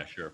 sure.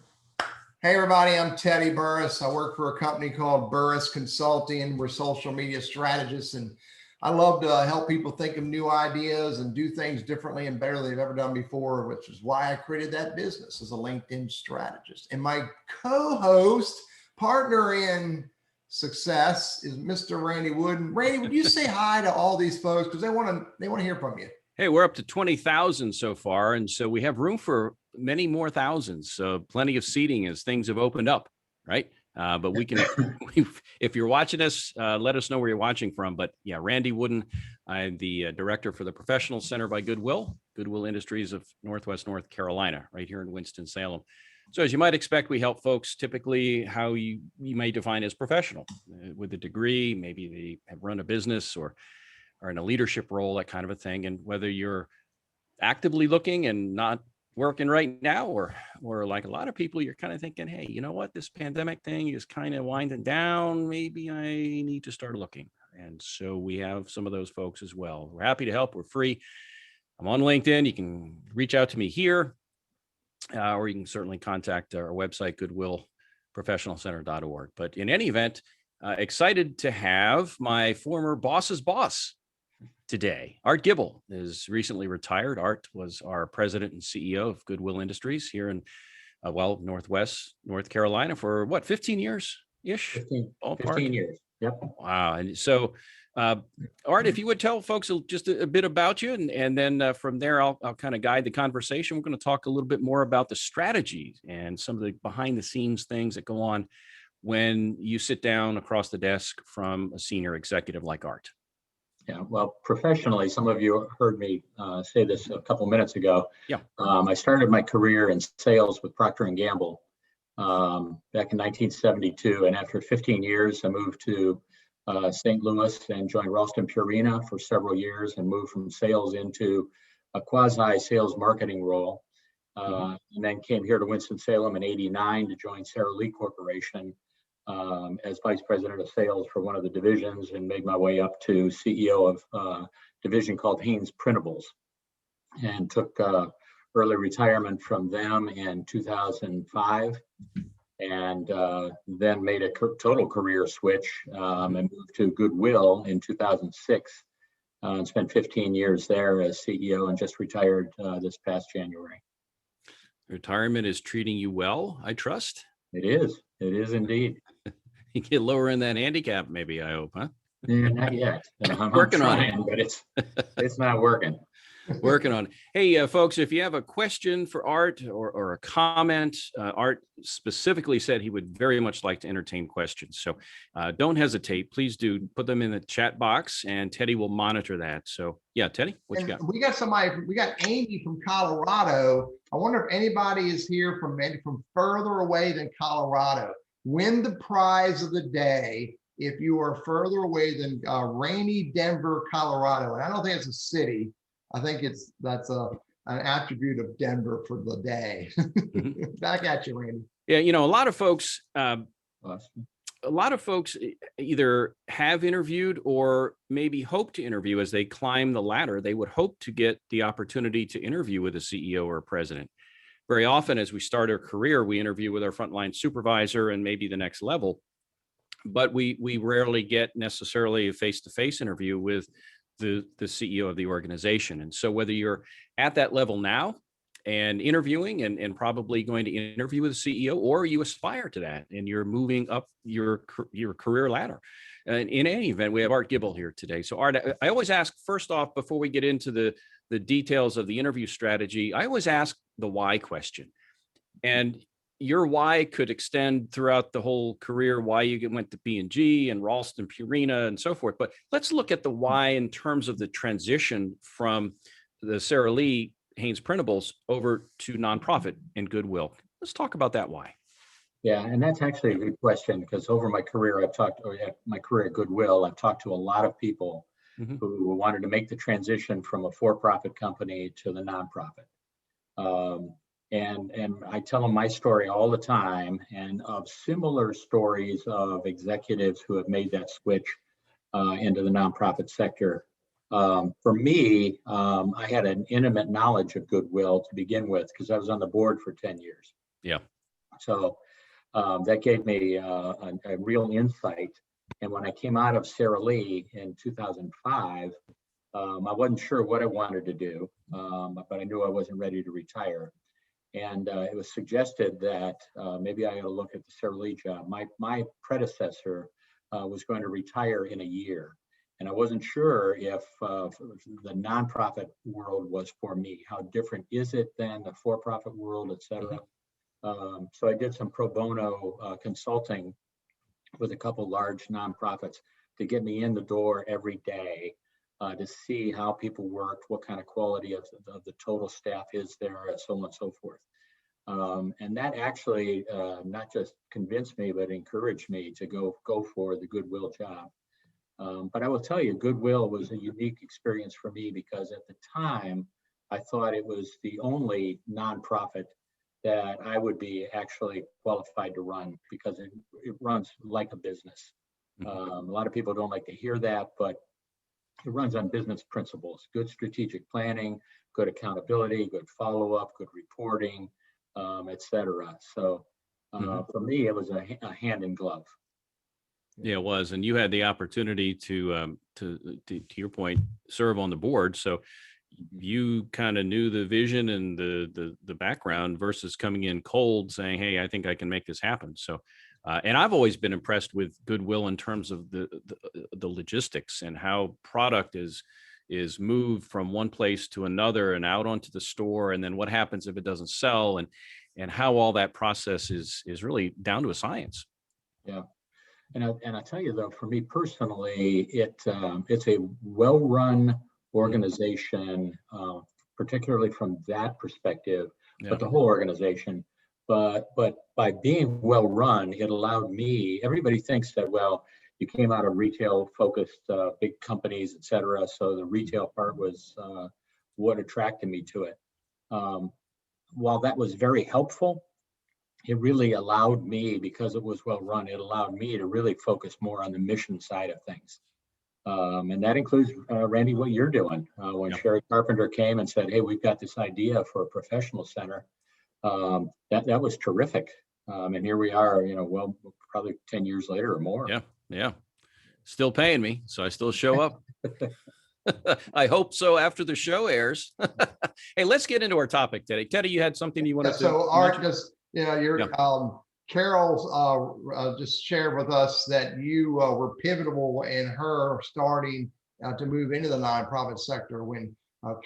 Hey everybody, I'm Teddy Burriss. I work for a company called Burriss Consulting. We're social media strategists, and I love to help people think of new ideas and do things differently and better than they've ever done before, which is why I created that business as a LinkedIn strategist. And my co-host, partner in success, is Mr. Randy Wooden. Randy, would you say hi to all these folks, because they want to hear from you? Hey, we're up to 20,000 so far, and so we have room for many more thousands. So plenty of seating as things have opened up, right? But we can, if you're watching us, let us know where you're watching from. But yeah, Randy Wooden, I'm the director for the Professional Center by Goodwill Industries of Northwest North Carolina, right here in Winston-Salem. So as you might expect, we help folks typically how you may define as professional, with a degree, maybe they have run a business or are in a leadership role, that kind of a thing. And whether you're actively looking and not working right now, or like a lot of people, you're kind of thinking, hey, you know what, this pandemic thing is kind of winding down. Maybe I need to start looking. And so we have some of those folks as well. We're happy to help. We're free. I'm on LinkedIn. You can reach out to me here, or you can certainly contact our website, goodwillprofessionalcenter.org. But in any event, excited to have my former boss's boss today. Art Gibel is recently retired. Art was our president and CEO of Goodwill Industries here in, Northwest North Carolina for what, 15 years-ish? 15 years. Yep. Wow. And so, Art, if you would tell folks just a bit about you, and then from there, I'll kind of guide the conversation. We're going to talk a little bit more about the strategies and some of the behind the scenes things that go on when you sit down across the desk from a senior executive like Art. Yeah, well, professionally, some of you heard me say this a couple minutes ago. Yeah. I started my career in sales with Procter & Gamble back in 1972. And after 15 years, I moved to St. Louis and joined Ralston Purina for several years and moved from sales into a quasi sales marketing role. And then came here to Winston-Salem in 89 to join Sara Lee Corporation as vice president of sales for one of the divisions, and made my way up to CEO of a division called Haynes Printables, and took early retirement from them in 2005, and then made a total career switch and moved to Goodwill in 2006 and spent 15 years there as CEO, and just retired this past January. Retirement is treating you well, I trust. It is indeed. You get lower in that handicap, maybe, I hope, huh? Yeah, not yet. I'm Working trying, on it, but it's not working. Working on it. Hey, folks, if you have a question for Art or a comment, Art specifically said he would very much like to entertain questions. So don't hesitate. Please do put them in the chat box, and Teddy will monitor that. So yeah, Teddy, what you got? We got Amy from Colorado. I wonder if anybody is here from further away than Colorado. Win the prize of the day if you are further away than rainy Denver, Colorado. And I don't think it's a city. I think that's an attribute of Denver for the day. Back at you, Randy. Yeah, a lot of folks either have interviewed or maybe hope to interview as they climb the ladder. They would hope to get the opportunity to interview with a CEO or a president. Very often, as we start our career, we interview with our frontline supervisor and maybe the next level, but we rarely get necessarily a face-to-face interview with the CEO of the organization. And so whether you're at that level now and interviewing and probably going to interview with a CEO, or you aspire to that and you're moving up your career ladder. And in any event, we have Art Gibel here today. So Art, I always ask, first off, before we get into the details of the interview strategy, I always ask the why question. And your why could extend throughout the whole career, why you went to B&G and Ralston Purina and so forth. But let's look at the why in terms of the transition from the Sara Lee Haynes Printables over to nonprofit and Goodwill. Let's talk about that why. Yeah, and that's actually a good question, because over my career, at Goodwill, I've talked to a lot of people who wanted to make the transition from a for-profit company to the nonprofit. And I tell them my story all the time, and of similar stories of executives who have made that switch into the nonprofit sector. For me, I had an intimate knowledge of Goodwill to begin with, because I was on the board for 10 years. Yeah. So that gave me a real insight. And when I came out of Sara Lee in 2005, I wasn't sure what I wanted to do, but I knew I wasn't ready to retire. And it was suggested that maybe I ought to look at the Sara Lee job. My predecessor was going to retire in a year. And I wasn't sure if the nonprofit world was for me. How different is it than the for-profit world, et cetera? So I did some pro bono consulting with a couple large nonprofits to get me in the door every day to see how people worked, what kind of quality of the total staff is there, and so on and so forth. And that actually not just convinced me, but encouraged me to go for the Goodwill job. But I will tell you, Goodwill was a unique experience for me because at the time, I thought it was the only nonprofit that I would be actually qualified to run because it runs like a business. A lot of people don't like to hear that, but it runs on business principles, good strategic planning, good accountability, good follow-up, good reporting, et cetera. So for me, it was a hand in glove. Yeah, it was. And you had the opportunity to your point, serve on the board. So you kind of knew the vision and the background versus coming in cold saying, hey, I think I can make this happen. So, and I've always been impressed with Goodwill in terms of the logistics and how product is moved from one place to another and out onto the store. And then what happens if it doesn't sell and how all that process is really down to a science. Yeah. And I tell you though, for me personally, it's a well-run organization, particularly from that perspective, but the whole organization. But by being well-run, it allowed me. Everybody thinks that you came out of retail-focused big companies, et cetera. So the retail part was what attracted me to it. While that was very helpful, it really allowed me, because it was well run, it allowed me to really focus more on the mission side of things. And that includes, Randy, what you're doing. When Sherry Carpenter came and said, hey, we've got this idea for a professional center, that was terrific. And here we are, probably 10 years later or more. Yeah. Still paying me, so I still show up. I hope so after the show airs. Hey, let's get into our topic today. Teddy, you had something you wanted to So Art, mention? Carol's just shared with us that you were pivotal in her starting to move into the nonprofit sector when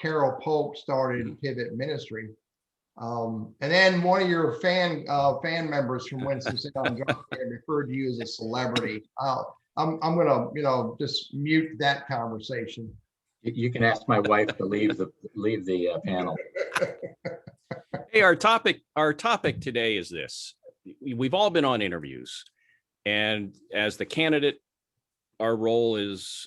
Carol Polk started Pivot Ministry. And then one of your fan members from Winston-Salem referred to you as a celebrity. I'm gonna just mute that conversation. You can ask my wife to leave the panel. Hey, our topic today is this. We've all been on interviews, and as the candidate, our role is,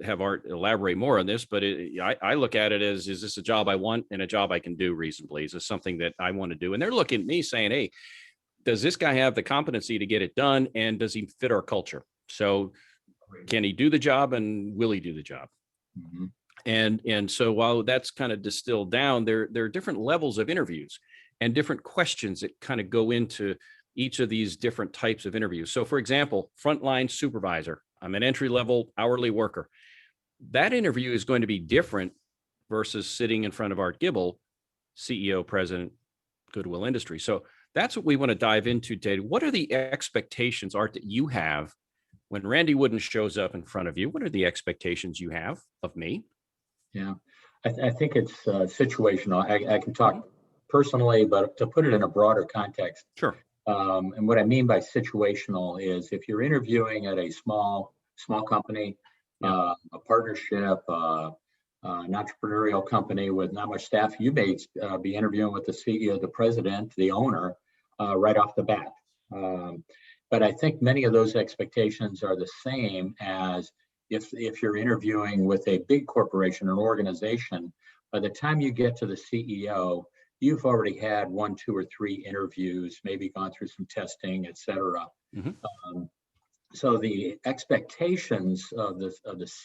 have Art elaborate more on this, but I look at it as, is this a job I want and a job I can do reasonably? Is this something that I want to do? And they're looking at me saying, hey, does this guy have the competency to get it done? And does he fit our culture? So can he do the job and will he do the job? Mm-hmm. And so while that's kind of distilled down, there are different levels of interviews and different questions that kind of go into each of these different types of interviews. So for example, Frontline Supervisor, I'm an entry-level hourly worker. That interview is going to be different versus sitting in front of Art Gibel, CEO, President, Goodwill Industry. So that's what we want to dive into today. What are the expectations, Art, that you have when Randy Wooden shows up in front of you? What are the expectations you have of me? Yeah, I think it's situational. I can talk personally, but to put it in a broader context. Sure. And what I mean by situational is if you're interviewing at a small company, a partnership, an entrepreneurial company with not much staff, you may be interviewing with the CEO, the president, the owner, right off the bat. But I think many of those expectations are the same as if you're interviewing with a big corporation or organization. By the time you get to the CEO, you've already had 1, 2, or 3 interviews, maybe gone through some testing, et cetera. Mm-hmm. So the expectations of the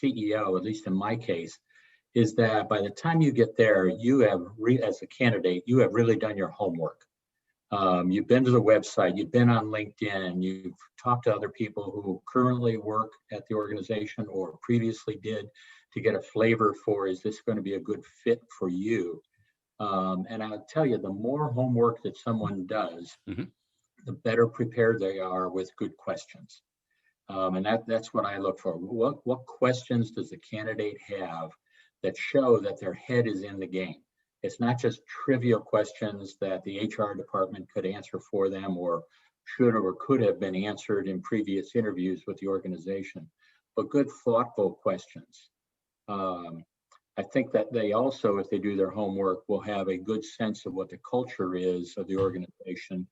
CEO, at least in my case, is that by the time you get there, you have, as a candidate, you have really done your homework. You've been to the website, you've been on LinkedIn, you've talked to other people who currently work at the organization or previously did, to get a flavor for, is this going to be a good fit for you? And I'll tell you, the more homework that someone does, Mhm. the better prepared they are with good questions. And that's what I look for. What questions does the candidate have that show that their head is in the game? It's not just trivial questions that the HR department could answer for them, or should or could have been answered in previous interviews with the organization, but good, thoughtful questions. I think that they also, if they do their homework, will have a good sense of what the culture is of the organization.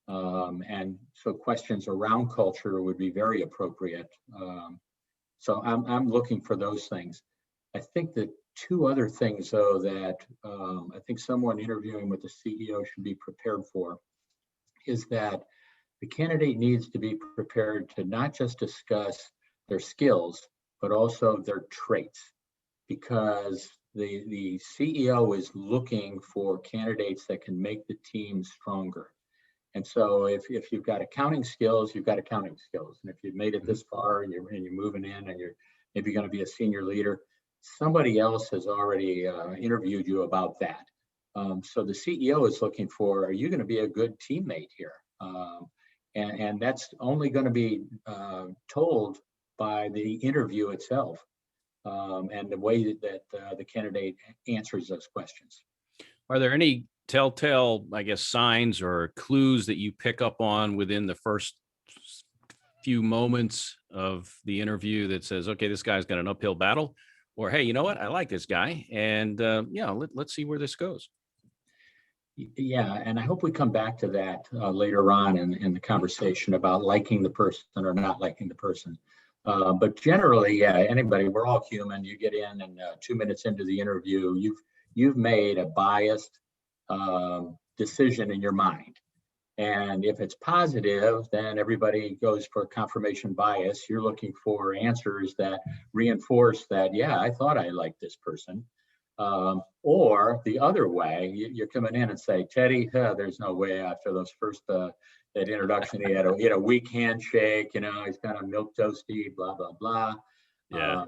And so questions around culture would be very appropriate. So I'm looking for those things. I think the two other things, though, that I think someone interviewing with the CEO should be prepared for is that the candidate needs to be prepared to not just discuss their skills, but also their traits, because the CEO is looking for candidates that can make the team stronger. And so if you've got accounting skills, you've got accounting skills. And if you've made it this far and you're moving in and you're maybe going to be a senior leader, somebody else has already interviewed you about that. So the CEO is looking for, are you going to be a good teammate here? And that's only going to be told by the interview itself, and the way that the candidate answers those questions. Are there any telltale, I guess, signs or clues that you pick up on within the first few moments of the interview that says, okay, this guy's got an uphill battle, or, hey, you know what? I like this guy. And let's see where this goes. Yeah, and I hope we come back to that later on in the conversation about liking the person or not liking the person. But generally, yeah, anybody, we're all human. You get in and 2 minutes into the interview, you've made a biased decision in your mind. And if it's positive, then everybody goes for confirmation bias. You're looking for answers that reinforce that, yeah, I thought I liked this person. Or the other way, you're coming in and say, Teddy, there's no way after those first that introduction, he had a weak handshake, he's kind of milk toasty, blah, blah, blah. Yeah.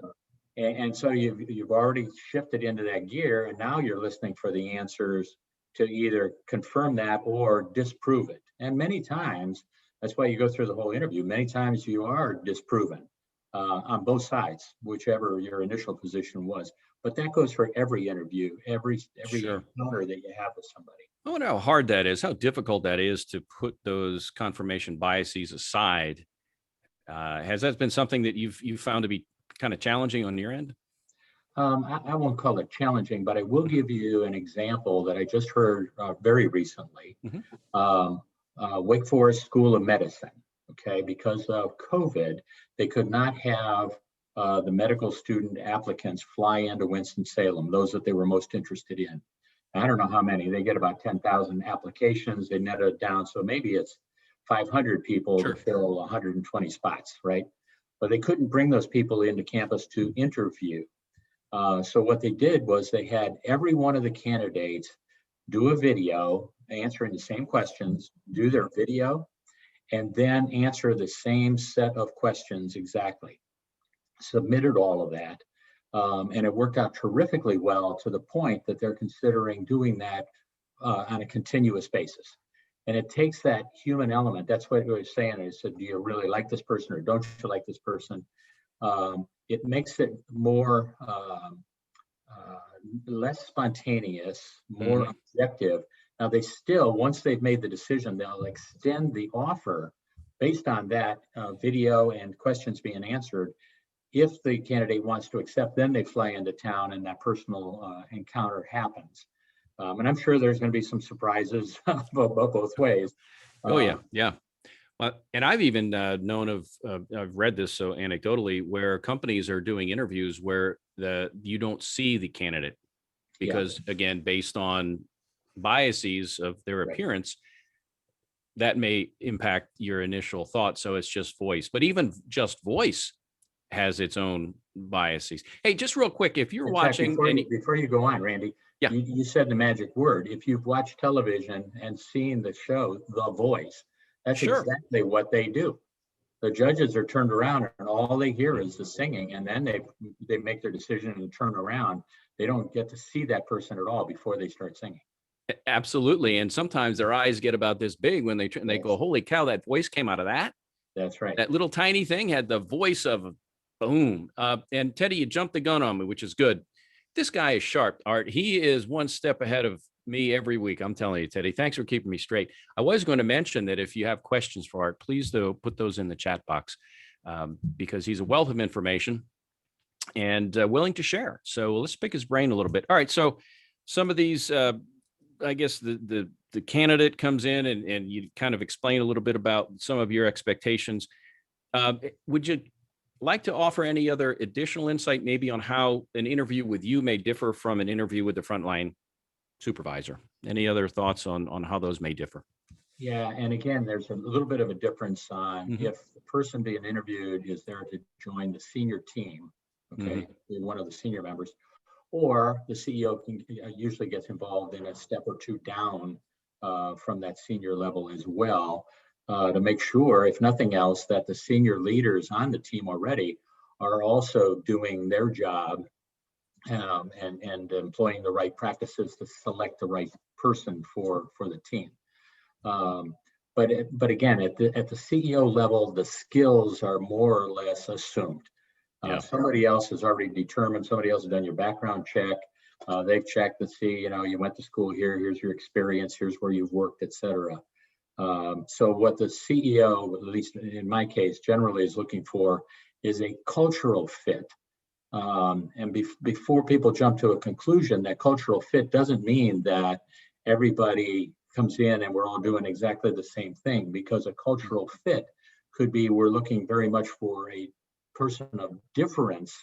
And so you've already shifted into that gear, and now you're listening for the answers to either confirm that or disprove it. And many times, that's why you go through the whole interview. Many times you are disproven on both sides, whichever your initial position was. But that goes for every interview, every Sure. encounter that you have with somebody. I wonder how hard that is, how difficult that is to put those confirmation biases aside. Has that been something that you've found to be kind of challenging on your end? I won't call it challenging, but I will give you an example that I just heard very recently. Wake Forest School of Medicine, okay, because of COVID, they could not have the medical student applicants fly into Winston-Salem, those that they were most interested in. I don't know how many, they get about 10,000 applications, they net it down, so maybe it's 500 people Sure. to fill 120 spots, right? But they couldn't bring those people into campus to interview. So what they did was they had every one of the candidates do a video answering the same questions, do their video, and then answer the same set of questions exactly. Submitted all of that. And it worked out terrifically well, to the point that they're considering doing that on a continuous basis. And it takes that human element. That's what I was saying. I said, do you really like this person or don't you like this person? It makes it more less spontaneous, more objective. Now they still, once they've made the decision, they'll extend the offer based on that video and questions being answered. If the candidate wants to accept, then they fly into town and that personal encounter happens. And I'm sure there's going to be some surprises both ways. Oh yeah, yeah. And I've even known of, I've read this so anecdotally, where companies are doing interviews where you don't see the candidate because, again, based on biases of their appearance, that may impact your initial thought. So it's just voice, but even just voice has its own biases. Hey, just real quick, if you're watching, before you go on, Randy, Yeah. You said the magic word. If you've watched television and seen the show, The Voice, that's Sure. exactly what they do. The judges are turned around and all they hear is the singing, and then they make their decision and turn around. They don't get to see that person at all before they start singing. Absolutely. And sometimes their eyes get about this big when they Yes. go, holy cow, that voice came out of that. That's right. That little tiny thing had the voice of boom. And Teddy, you jumped the gun on me, which is good. This guy is sharp, Art. He is one step ahead of me every week. I'm telling you, Teddy, thanks for keeping me straight. I was going to mention that if you have questions for Art, please do put those in the chat box because he's a wealth of information and willing to share. So let's pick his brain a little bit. All right. So some of these, I guess the candidate comes in and you kind of explain a little bit about some of your expectations. Would you like to offer any other additional insight maybe on how an interview with you may differ from an interview with the frontline supervisor? Any other thoughts on how those may differ? Yeah, and again, there's a little bit of a difference on if the person being interviewed is there to join the senior team, okay, one of the senior members, or the CEO usually gets involved in a step or two down from that senior level as well, to make sure, if nothing else, that the senior leaders on the team already are also doing their job and employing the right practices to select the right person for the team. But again, at the CEO level, the skills are more or less assumed. Somebody else has already determined, somebody else has done your background check. They've checked to see, you went to school here, here's your experience, here's where you've worked, etc. So what the CEO, at least in my case, generally is looking for is a cultural fit. And before people jump to a conclusion, that cultural fit doesn't mean that everybody comes in and we're all doing exactly the same thing, because a cultural fit could be we're looking very much for a person of difference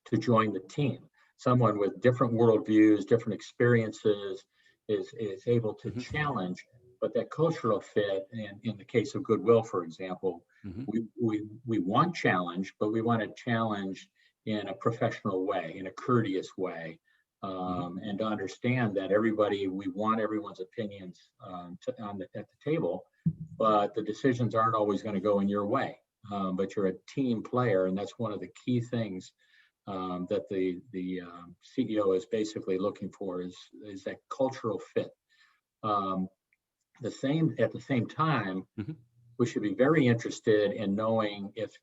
to join the team. Someone with different worldviews, different experiences is able to challenge. But that cultural fit, and in the case of Goodwill, for example, we want challenge, but we want to challenge in a professional way, in a courteous way, and to understand that we want everyone's opinions at the table, but the decisions aren't always going to go in your way. But you're a team player, and that's one of the key things that the CEO is basically looking for is that cultural fit. At the same time, we should be very interested in knowing if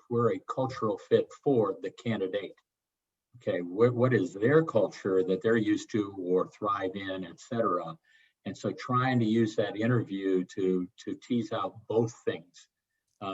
we're a cultural fit for the candidate. Okay, what is their culture that they're used to or thrive in, etc. And so trying to use that interview to tease out both things.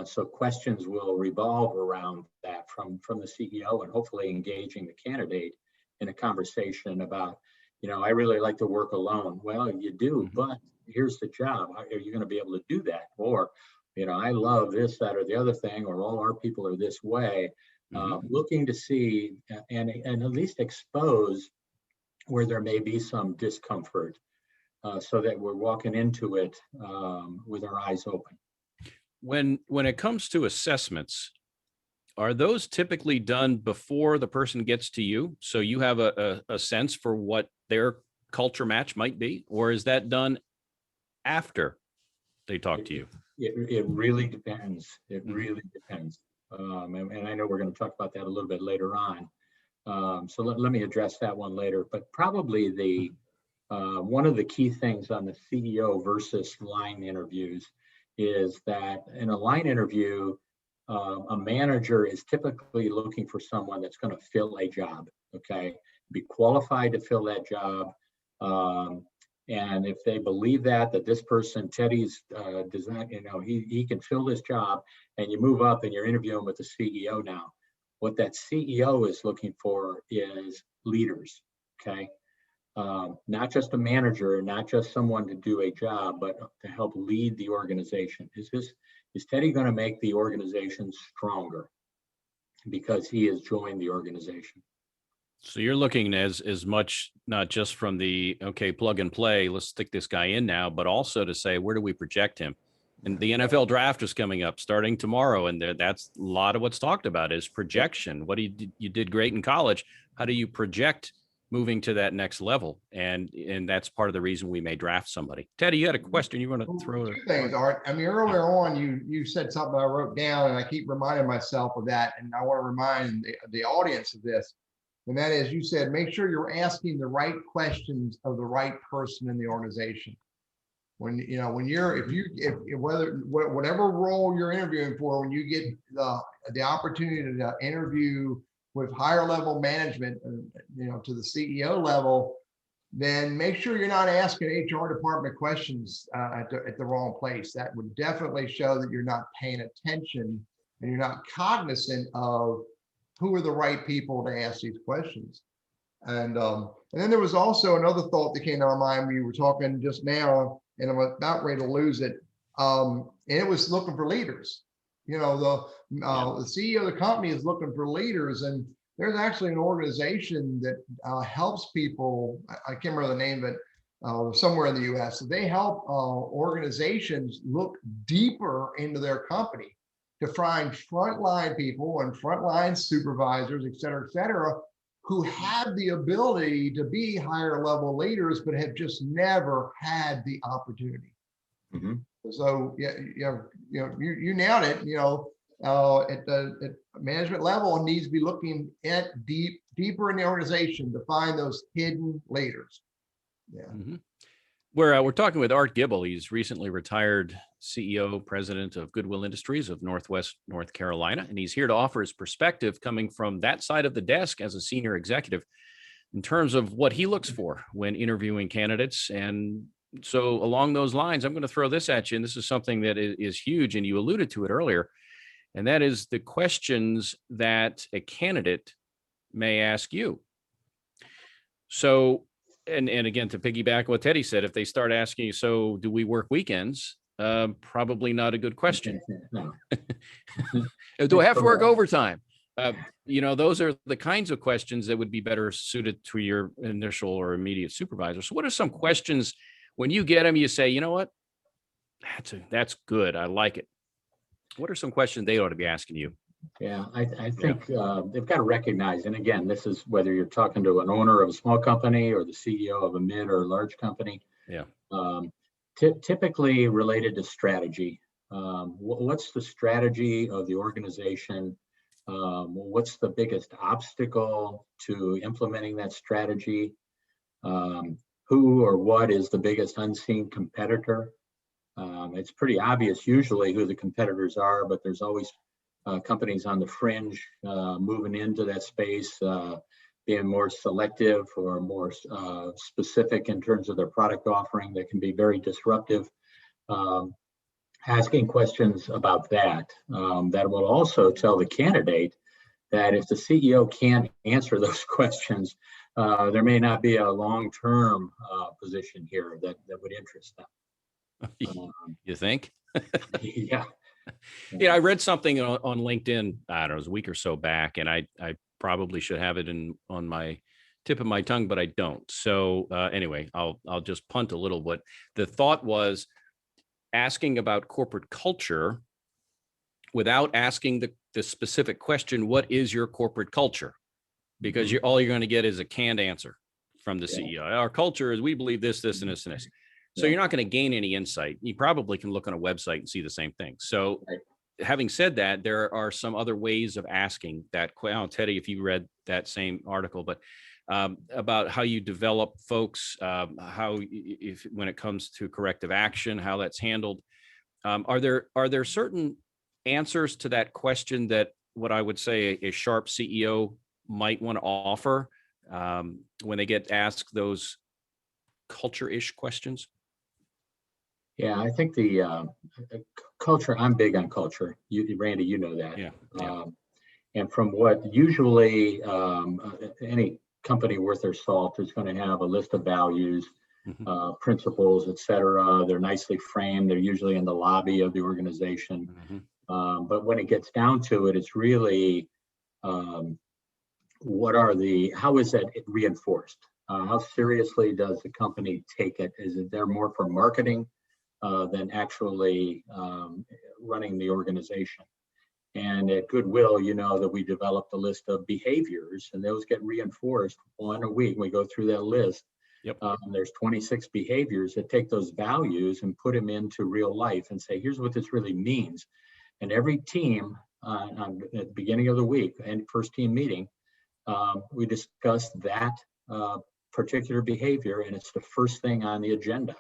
So questions will revolve around that from the CEO, and hopefully engaging the candidate in a conversation about, I really like to work alone. Well, you do, but here's the job. Are you going to be able to do that? Or, I love this, that, or the other thing, or all our people are this way. Looking to see and at least expose where there may be some discomfort, so that we're walking into it with our eyes open. When it comes to assessments, are those typically done before the person gets to you, so you have a sense for what their culture match might be, or is that done after they talk to you? It really depends. It really depends. And I know we're going to talk about that a little bit later on. So let me address that one later. But probably one of the key things on the CEO versus line interviews is that in a line interview, a manager is typically looking for someone that's going to fill a job, okay? Be qualified to fill that job. And if they believe that this person, Teddy's design, he can fill this job, and you move up and you're interviewing with the CEO now. What that CEO is looking for is leaders, okay? Not just a manager, not just someone to do a job, but to help lead the organization. Is Teddy going to make the organization stronger because he has joined the organization? So you're looking as much, not just from the, okay, plug and play, let's stick this guy in now, but also to say, where do we project him? And the NFL draft is coming up starting tomorrow. And that's a lot of what's talked about is projection. What you did great in college. How do you project moving to that next level. And that's part of the reason we may draft somebody. Teddy, you had a question you want to throw? Two things, Art. I mean, earlier on, you said something I wrote down, and I keep reminding myself of that. And I want to remind the audience of this. And that is, you said, make sure you're asking the right questions of the right person in the organization. When whatever role you're interviewing for, when you get the opportunity to interview with higher level management, to the CEO level, then make sure you're not asking HR department questions at the wrong place. That would definitely show that you're not paying attention and you're not cognizant of who are the right people to ask these questions. And then there was also another thought that came to my mind when you were talking just now, and I'm about ready to lose it. And it was looking for leaders. The CEO of the company is looking for leaders, and there's actually an organization that helps people. I can't remember the name of it, somewhere in the U.S. So they help organizations look deeper into their company to find frontline people and frontline supervisors, et cetera, who have the ability to be higher level leaders, but have just never had the opportunity. Mm-hmm. So you nailed it. At the management level, needs to be looking at deeper in the organization to find those hidden leaders. Yeah. Mm-hmm. We're talking with Art Gibel. He's recently retired CEO, president of Goodwill Industries of Northwest North Carolina, and he's here to offer his perspective coming from that side of the desk as a senior executive in terms of what he looks for when interviewing candidates. And so along those lines, I'm going to throw this at you, and this is something that is huge, and you alluded to it earlier, and that is the questions that a candidate may ask you. So, and again, to piggyback on what Teddy said, if they start asking you, so do we work weekends? Probably not a good question. No. Do I have to work overtime? Those are the kinds of questions that would be better suited to your initial or immediate supervisor. So what are some questions when you get them, you say, you know what, that's good. I like it. What are some questions they ought to be asking you? Yeah, I think they've got to recognize, and again, this is whether you're talking to an owner of a small company or the CEO of a mid or large company. Yeah. Typically related to strategy. What's the strategy of the organization? What's the biggest obstacle to implementing that strategy? Who or what is the biggest unseen competitor? It's pretty obvious usually who the competitors are, but there's always companies on the fringe moving into that space, being more selective or more specific in terms of their product offering that can be very disruptive. Asking questions about that, that will also tell the candidate that if the CEO can't answer those questions, there may not be a long-term position here that would interest them. You think? Yeah. Yeah, I read something on LinkedIn, I don't know, it was a week or so back, and I probably should have it on my tip of my tongue, but I don't. So anyway, I'll just punt a little bit. The thought was asking about corporate culture without asking the specific question, what is your corporate culture? Because all you're going to get is a canned answer from the CEO. Our culture is we believe this, this, and this, and this. So you're not going to gain any insight. You probably can look on a website and see the same thing. So having said that, there are some other ways of asking that. Teddy, if you read that same article, but about how you develop folks, when it comes to corrective action, how that's handled. Are there certain answers to that question that what I would say a sharp CEO might want to offer when they get asked those culture-ish questions? Yeah, I think the culture, I'm big on culture. Randy, you know that. Yeah. And from what usually any company worth their salt is going to have a list of values, principles, et cetera. They're nicely framed. They're usually in the lobby of the organization. But when it gets down to it, it's really how is that reinforced? How seriously does the company take it? Is it there more for marketing than actually running the organization? And at Goodwill, you know that we developed a list of behaviors, and those get reinforced one a week. We go through that list. Yep. There's 26 behaviors that take those values and put them into real life and say, here's what this really means. And every team at the beginning of the week and first team meeting, we discuss that particular behavior, and it's the first thing on the agenda.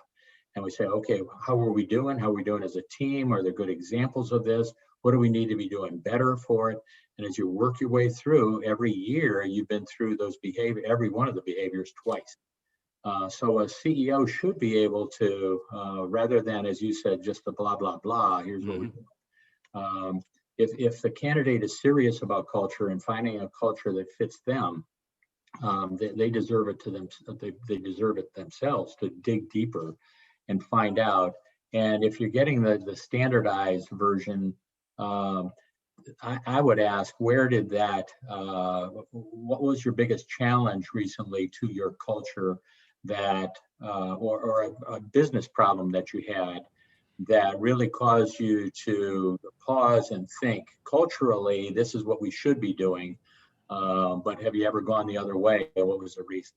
And we say, okay, how are we doing? How are we doing as a team? Are there good examples of this? What do we need to be doing better for it? And as you work your way through, every year you've been through those behavior, every one of the behaviors twice. So a CEO should be able to, rather than, as you said, just the blah, blah, blah, here's what we do. If the candidate is serious about culture and finding a culture that fits them, they deserve it to them. They deserve it themselves to dig deeper and find out. And if you're getting the standardized version, I would ask, where did that, what was your biggest challenge recently to your culture that, or a business problem that you had that really caused you to pause and think, culturally, this is what we should be doing, but have you ever gone the other way? What was the reason?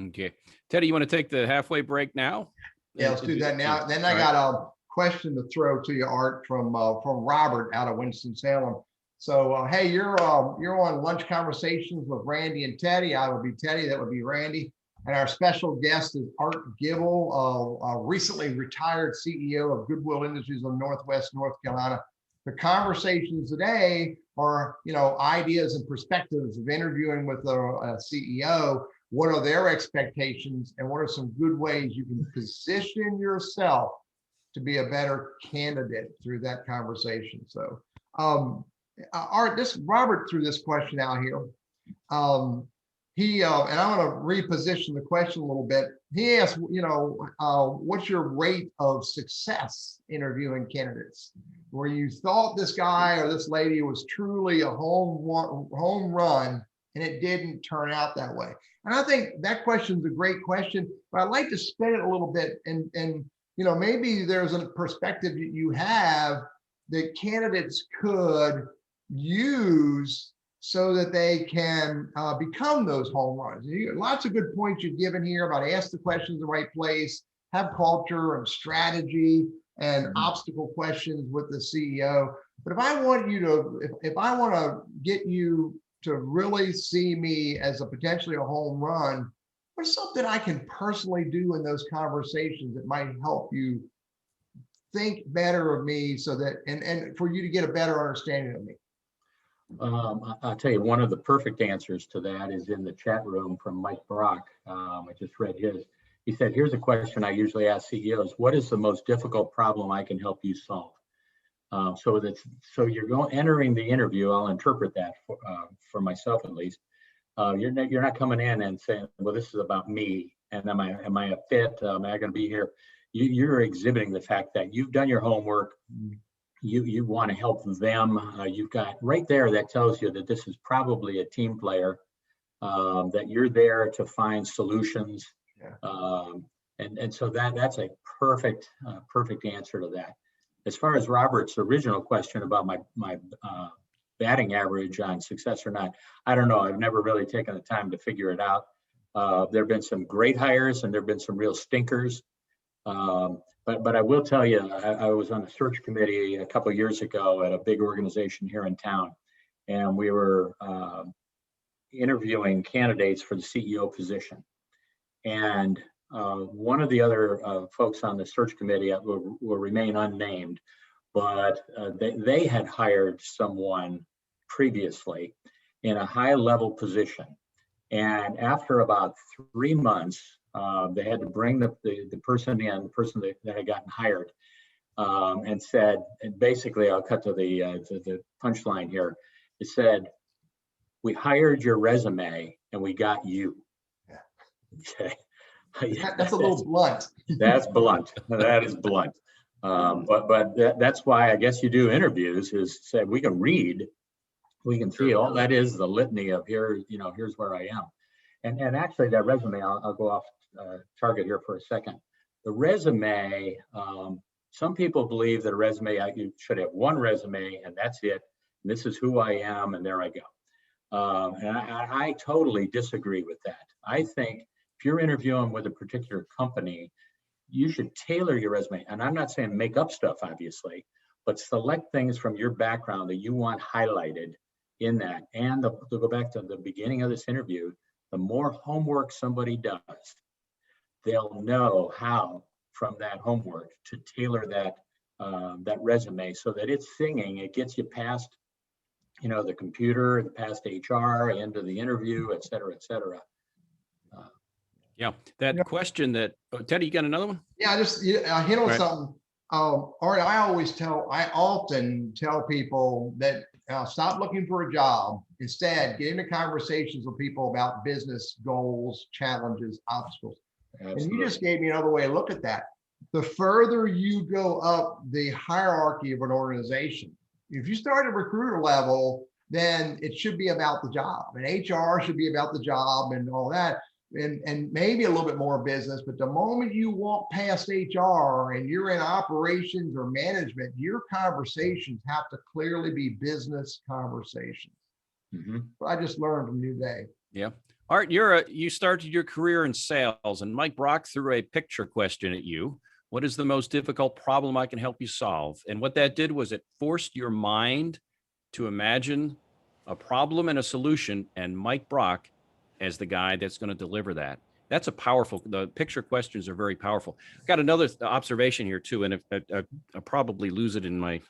Okay. Teddy, you want to take the halfway break now? Yeah, let's do that now. Then I got a question to throw to you, Art, from Robert out of Winston-Salem. So, hey, you're on Lunch Conversations with Randy and Teddy. I would be Teddy, that would be Randy. And our special guest is Art Gibel, a recently retired CEO of Goodwill Industries of Northwest North Carolina. The conversations today are, ideas and perspectives of interviewing with a CEO. What are their expectations, and what are some good ways you can position yourself to be a better candidate through that conversation? So, Art, Robert threw this question out here. And I'm going to reposition the question a little bit. He asked, what's your rate of success interviewing candidates, where you thought this guy or this lady was truly a home run, and it didn't turn out that way? And I think that question is a great question, but I'd like to spin it a little bit. And maybe there's a perspective that you have that candidates could use so that they can become those home runs. Lots of good points you've given here about ask the questions in the right place, have culture and strategy and obstacle questions with the CEO. But if I want to get you to really see me as a potentially a home run, what's something I can personally do in those conversations that might help you think better of me, so that and for you to get a better understanding of me? I'll tell you, one of the perfect answers to that is in the chat room from Mike Brock. I just read his. He said, here's a question I usually ask CEOs: what is the most difficult problem I can help you solve? So you're entering the interview. I'll interpret that for myself at least. You're not coming in and saying, well, this is about me, and am I a fit? Am I going to be here? You're exhibiting the fact that you've done your homework. You want to help them. You've got right there that tells you that this is probably a team player, that you're there to find solutions. Yeah. And so that's a perfect answer to that. As far as Robert's original question about my batting average on success or not, I don't know. I've never really taken the time to figure it out. There have been some great hires and there have been some real stinkers. But I will tell you, I was on the search committee a couple of years ago at a big organization here in town, and we were interviewing candidates for the CEO position. And one of the other folks on the search committee will remain unnamed, but they had hired someone previously in a high-level position. And after about 3 months, they had to bring the person in, the person that had gotten hired, and said, and basically I'll cut to the punchline here. It said, we hired your resume and we got you. Yeah. Okay. That's a little blunt. That's blunt. That is blunt. But that's why I guess you do interviews, is say we can read, we can see all that is the litany of here's where I am. And actually that resume, I'll go off target here for a second. The resume, some people believe that a resume, you should have one resume and that's it. This is who I am, and there I go. And I totally disagree with that. I think if you're interviewing with a particular company, you should tailor your resume. And I'm not saying make up stuff, obviously, but select things from your background that you want highlighted in that. And to go back to the beginning of this interview, the more homework somebody does, they'll know how from that homework to tailor that resume so that it's singing. It gets you past, the computer, past HR, into the interview, et cetera, et cetera. Yeah, that question that Teddy, you got another one? Yeah, I hit on Right. something. Art, I often tell people that stop looking for a job. Instead, get into conversations with people about business goals, challenges, obstacles. Absolutely. And you just gave me another way to look at that. The further you go up the hierarchy of an organization, if you start at recruiter level, then it should be about the job, and HR should be about the job and all that. And maybe a little bit more business, but the moment you walk past HR and you're in operations or management, your conversations have to clearly be business conversations. Mm-hmm. I just learned a new day. Yeah. Art, you started your career in sales, and Mike Brock threw a picture question at you. What is the most difficult problem I can help you solve? And what that did was it forced your mind to imagine a problem and a solution, and Mike Brock as the guy that's going to deliver that. That's the picture questions are very powerful. I've got another observation here too, and I'll probably lose it in my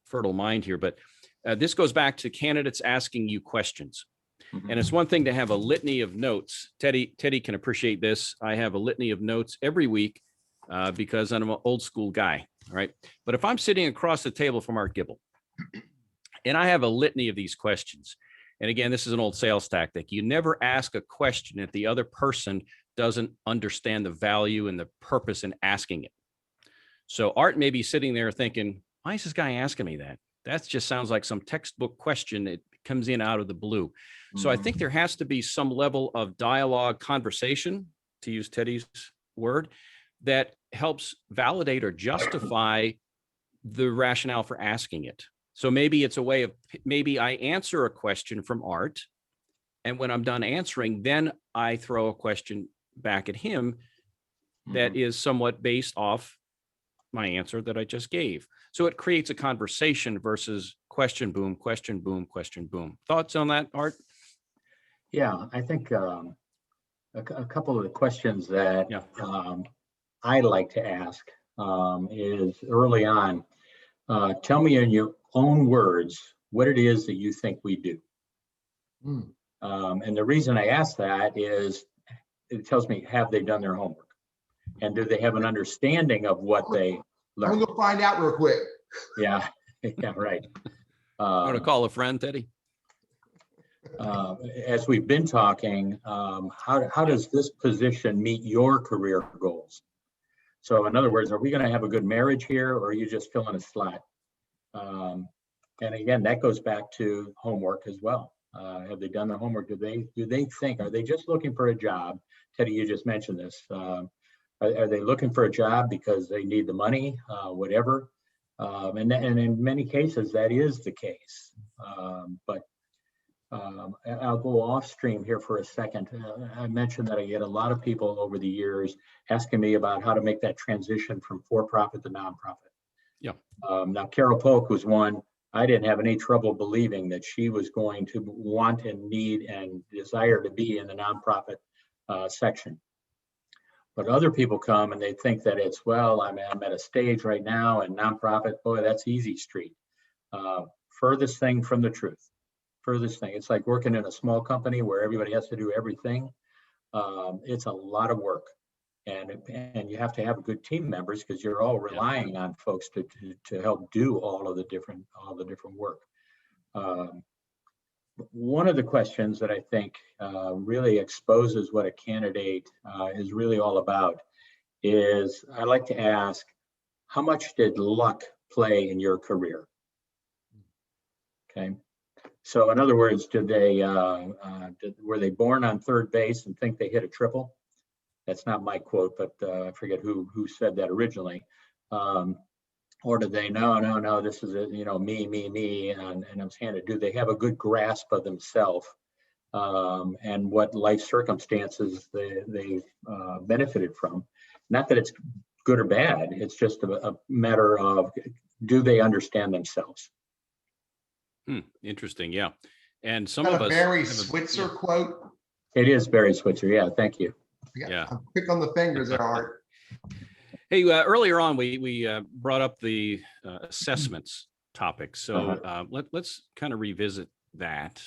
fertile mind here, but this goes back to candidates asking you questions. Mm-hmm. And it's one thing to have a litany of notes. Teddy can appreciate this. I have a litany of notes every week because I'm an old school guy. All right. But if I'm sitting across the table from Art Gibel and I have a litany of these questions, and again, this is an old sales tactic. You never ask a question if the other person doesn't understand the value and the purpose in asking it. So Art may be sitting there thinking, why is this guy asking me that? That just sounds like some textbook question. It comes in out of the blue. So I think there has to be some level of dialogue, conversation, to use Teddy's word, that helps validate or justify the rationale for asking it. So maybe it's a way of, maybe I answer a question from Art, and when I'm done answering, then I throw a question back at him that is somewhat based off my answer that I just gave. So it creates a conversation versus question boom, question boom, question boom. Thoughts on that, Art? Yeah, I think a couple of the questions that I like to ask is early on, tell me in your own words what it is that you think we do. And the reason I ask that is it tells me, have they done their homework? And do they have an understanding of what they learned? I'm gonna find out real quick. Yeah, yeah, right. Want to call a friend, Teddy? As we've been talking, how does this position meet your career goals? So in other words, are we going to have a good marriage here, or are you just filling a slot? And again, that goes back to homework as well. Have they done their homework? Do they think, are they just looking for a job? Teddy, you just mentioned this. Are they looking for a job because they need the money, whatever? And in many cases, that is the case. But I'll go off stream here for a second. I mentioned that I get a lot of people over the years asking me about how to make that transition from for-profit to nonprofit. Yeah. Now, Carol Polk was one. I didn't have any trouble believing that she was going to want and need and desire to be in the nonprofit section. But other people come and they think that it's, well, I'm at a stage right now and nonprofit, boy, that's easy street. Furthest thing from the truth. Furthest thing. It's like working in a small company where everybody has to do everything. It's a lot of work, and you have to have good team members because you're all relying on folks to help do all the different work. One of the questions that I think really exposes what a candidate is really all about is I like to ask, how much did luck play in your career? Okay. So in other words, were they born on third base and think they hit a triple? That's not my quote, but I forget who said that originally. Or do they, no, this is, me, and I'm saying, do they have a good grasp of themselves and what life circumstances they've benefited from? Not that it's good or bad, it's just a matter of, do they understand themselves? Interesting, yeah. And some Got of a us Barry have Switzer quote. It is Barry Switzer, yeah, thank you. Yeah. I'm quick on the fingers there, Art. Hey, earlier on, we brought up the assessments topic. So let's kind of revisit that.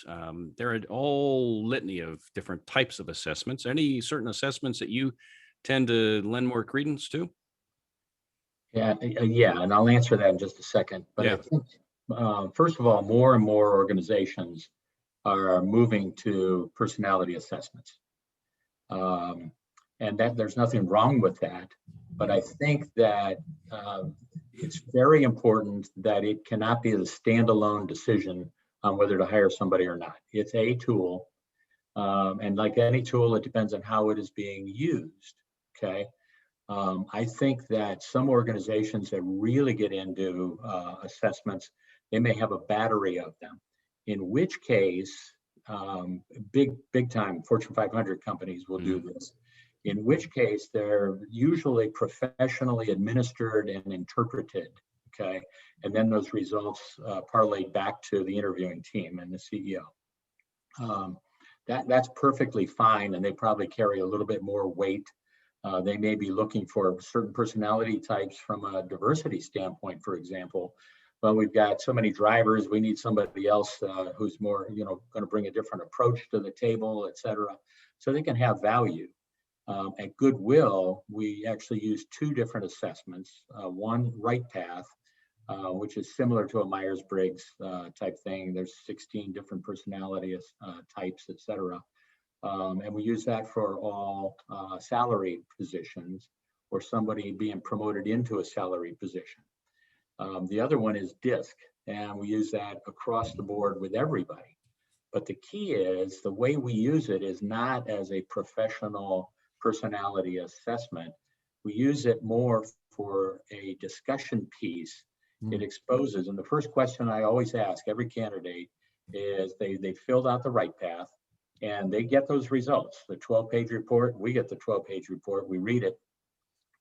There are a whole litany of different types of assessments. Any certain assessments that you tend to lend more credence to? Yeah, and I'll answer that in just a second. But I think, first of all, more and more organizations are moving to personality assessments. And that there's nothing wrong with that. But I think that it's very important that it cannot be a standalone decision on whether to hire somebody or not. It's a tool. And like any tool, it depends on how it is being used. Okay. I think that some organizations that really get into assessments, they may have a battery of them, in which case, big time Fortune 500 companies will do this, in which case they're usually professionally administered and interpreted, okay? And then those results parlayed back to the interviewing team and the CEO. That's perfectly fine, and they probably carry a little bit more weight. They may be looking for certain personality types from a diversity standpoint, for example. Well, we've got so many drivers, we need somebody else who's more, going to bring a different approach to the table, et cetera. So they can have value. At Goodwill, we actually use two different assessments. One, Right Path, which is similar to a Myers-Briggs type thing. There's 16 different personality types, et cetera. And we use that for all salary positions or somebody being promoted into a salary position. The other one is DISC, and we use that across the board with everybody. But the key is the way we use it is not as a professional personality assessment. We use it more for a discussion piece. It exposes, and the first question I always ask every candidate is they filled out the Right Path, and they get those results, the 12-page report. We get the 12-page report, we read it.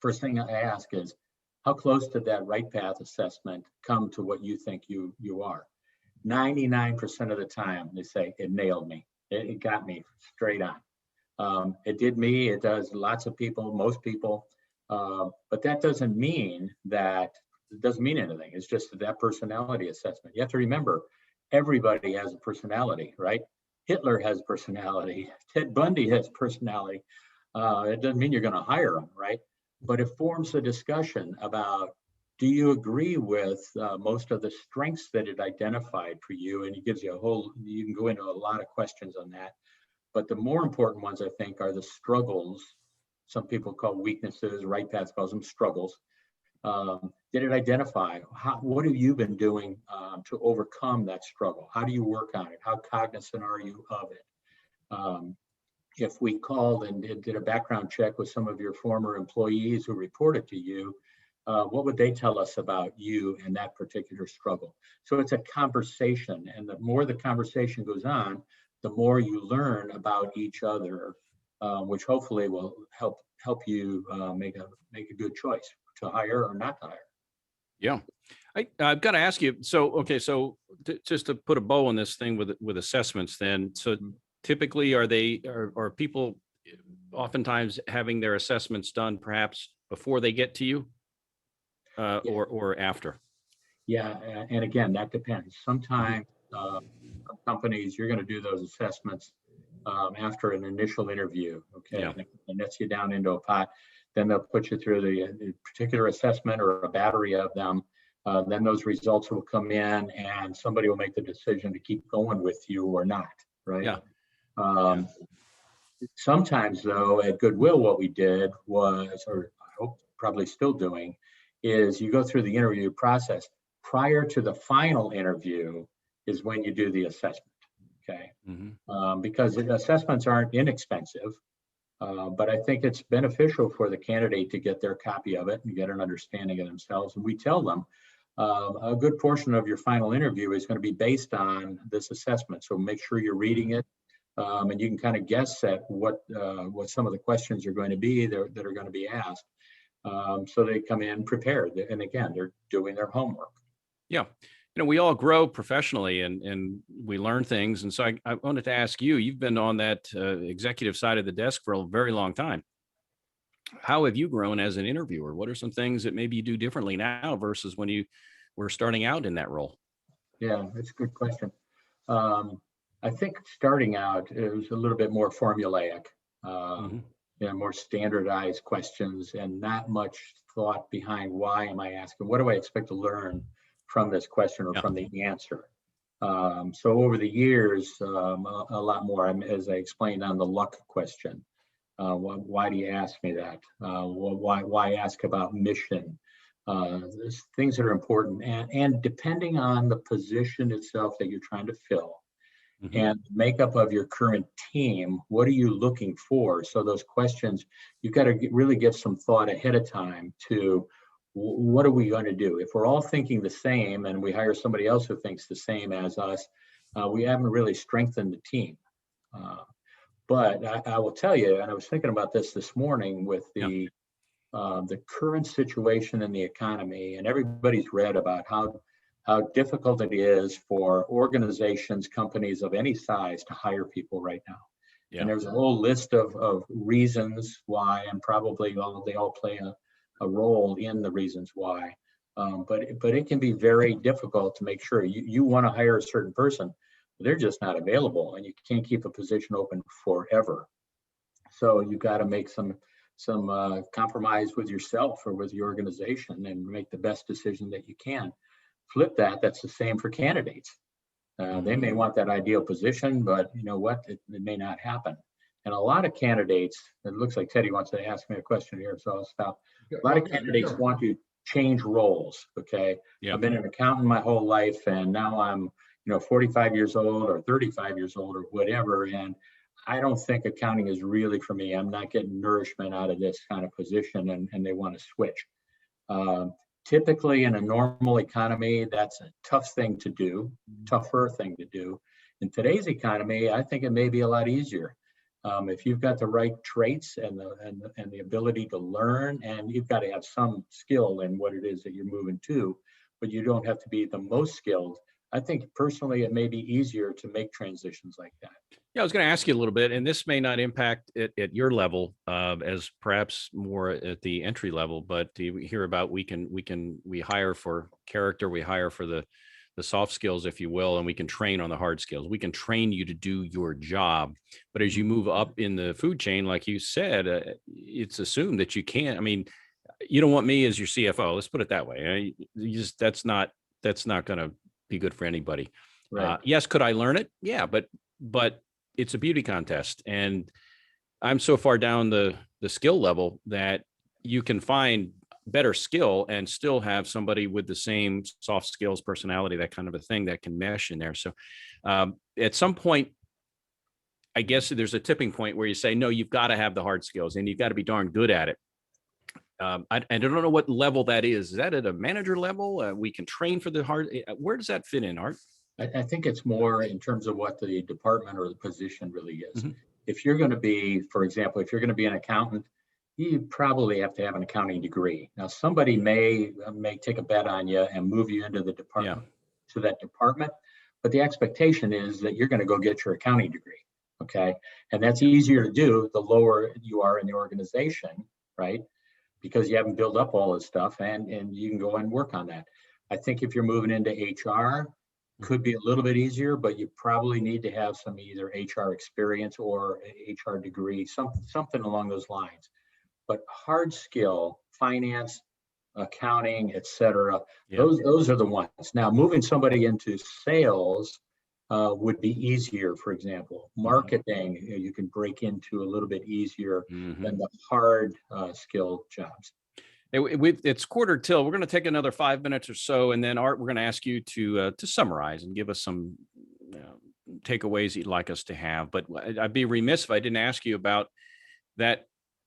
First thing I ask is, how close did that Right Path assessment come to what you think you are? 99% of the time, they say, it nailed me. It got me straight on. It did me, it does lots of people, most people. But that doesn't mean anything. It's just that personality assessment. You have to remember, everybody has a personality, right? Hitler has personality. Ted Bundy has personality. It doesn't mean you're going to hire them, right? But it forms a discussion about, do you agree with most of the strengths that it identified for you? And it gives you you can go into a lot of questions on that. But the more important ones, I think, are the struggles. Some people call weaknesses, Right Path calls them struggles. Did it identify, what have you been doing to overcome that struggle? How do you work on it? How cognizant are you of it? If we called and did a background check with some of your former employees who reported to you, what would they tell us about you and that particular struggle? So it's a conversation, and the more the conversation goes on, the more you learn about each other, which hopefully will help you make a good choice to hire or not to hire. Yeah. I've got to ask you, so just to put a bow on this thing with assessments then, so typically are people oftentimes having their assessments done perhaps before they get to you or after? Yeah, and again, that depends. Sometimes companies, you're going to do those assessments after an initial interview, okay? Yeah. And that's you down into a pot. Then they'll put you through the particular assessment or a battery of them. Then those results will come in and somebody will make the decision to keep going with you or not, right? Yeah. Sometimes though, at Goodwill, what we did was, or I hope probably still doing, is you go through the interview process. Prior to the final interview is when you do the assessment, okay? Because assessments aren't inexpensive. But I think it's beneficial for the candidate to get their copy of it and get an understanding of themselves. And we tell them, a good portion of your final interview is going to be based on this assessment. So make sure you're reading it, and you can kind of guess at what some of the questions are going to be that are going to be asked. So they come in prepared, and again, they're doing their homework. Yeah. We all grow professionally and we learn things. And so I wanted to ask you, you've been on that executive side of the desk for a very long time. How have you grown as an interviewer? What are some things that maybe you do differently now versus when you were starting out in that role? Yeah, that's a good question. I think starting out, it was a little bit more formulaic, more standardized questions and not much thought behind why am I asking? What do I expect to learn from this question or from the answer? So over the years, a lot more, as I explained on the luck question. Why do you ask me that? Why ask about mission? Things that are important, and depending on the position itself that you're trying to fill and the makeup of your current team, what are you looking for? So those questions, you've got to really give some thought ahead of time to what are we going to do? If we're all thinking the same and we hire somebody else who thinks the same as us, we haven't really strengthened the team. But I will tell you, and I was thinking about this morning with the current situation in the economy, and everybody's read about how difficult it is for organizations, companies of any size to hire people right now. Yeah. And there's a whole list of reasons why, and probably they all play a role in the reasons why. But it can be very difficult to make sure you want to hire a certain person. They're just not available, and you can't keep a position open forever. So you've got to make some compromise with yourself or with your organization and make the best decision that you can. Flip that's the same for candidates. They may want that ideal position, but you know what? It may not happen. And a lot of candidates, it looks like Teddy wants to ask me a question here, so I'll stop. A lot of candidates want to change roles, okay? I've been an accountant my whole life, and now I'm 45 years old or 35 years old or whatever, and I don't think accounting is really for me. I'm not getting nourishment out of this kind of position, and they want to switch. Typically in a normal economy, that's a tough thing to do, tougher thing to do. In today's economy, I think it may be a lot easier. If you've got the right traits and the ability to learn, and you've got to have some skill in what it is that you're moving to, but you don't have to be the most skilled. I think personally, it may be easier to make transitions like that. Yeah, I was going to ask you a little bit, and this may not impact it at your level as perhaps more at the entry level, but you hear about we hire for character, we hire for the soft skills, if you will, and we can train on the hard skills. We can train you to do your job. But as you move up in the food chain, like you said, it's assumed that you can't. I mean, you don't want me as your CFO. Let's put it that way. That's not going to be good for anybody. Right. Yes, could I learn it? Yeah, but it's a beauty contest, and I'm so far down the skill level that you can find better skill and still have somebody with the same soft skills, personality, that kind of a thing that can mesh in there. So at some point, I guess there's a tipping point where you say, no, you've got to have the hard skills and you've got to be darn good at it. I don't know what level that is. Is that at a manager level? We can train for the hard. Where does that fit in, Art? I think it's more in terms of what the department or the position really is. If you're going to be, for example, if you're going to be an accountant, you probably have to have an accounting degree. Now, somebody may take a bet on you and move you into the department, to that department, but the expectation is that you're going to go get your accounting degree, okay? And that's easier to do the lower you are in the organization, right? Because you haven't built up all this stuff, and you can go and work on that. I think if you're moving into HR, could be a little bit easier, but you probably need to have some either HR experience or HR degree, something along those lines. But hard skill, finance, accounting, etc., those are the ones. Now, moving somebody into sales would be easier. For example, marketing, you can break into a little bit easier than the hard skilled jobs. It's quarter till. We're going to take another 5 minutes or so, and then Art, we're going to ask you to summarize and give us some takeaways you'd like us to have. But I'd be remiss if I didn't ask you about that